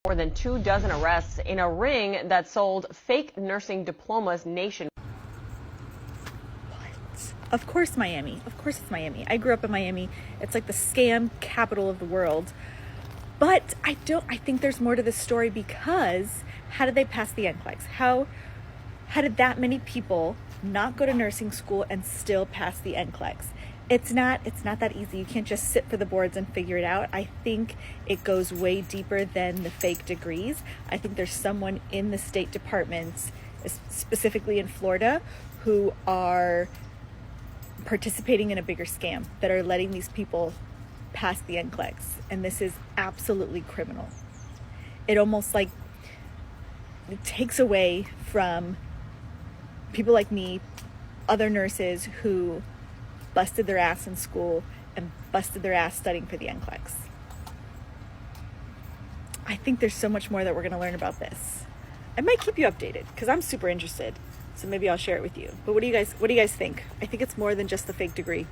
More than 24 arrests in a ring that sold fake nursing diplomas nationwide. Of course Miami. Of course it's Miami. I grew up in Miami. It's like the scam capital of the world. But I think there's more to this story, because how did they pass the NCLEX? How did that many people not go to nursing school and still pass the NCLEX? It's not that easy. You can't just sit for the boards and figure it out. I think it goes way deeper than the fake degrees. I think there's someone in the State Department, specifically in Florida, who are participating in a bigger scam, that are letting these people pass the NCLEX. And this is absolutely criminal. It almost like it takes away from people like me, other nurses who busted their ass in school and busted their ass studying for the NCLEX. I think there's so much more that we're going to learn about this. I might keep you updated because I'm super interested. So maybe I'll share it with you. But what do you guys think? I think it's more than just the fake degree.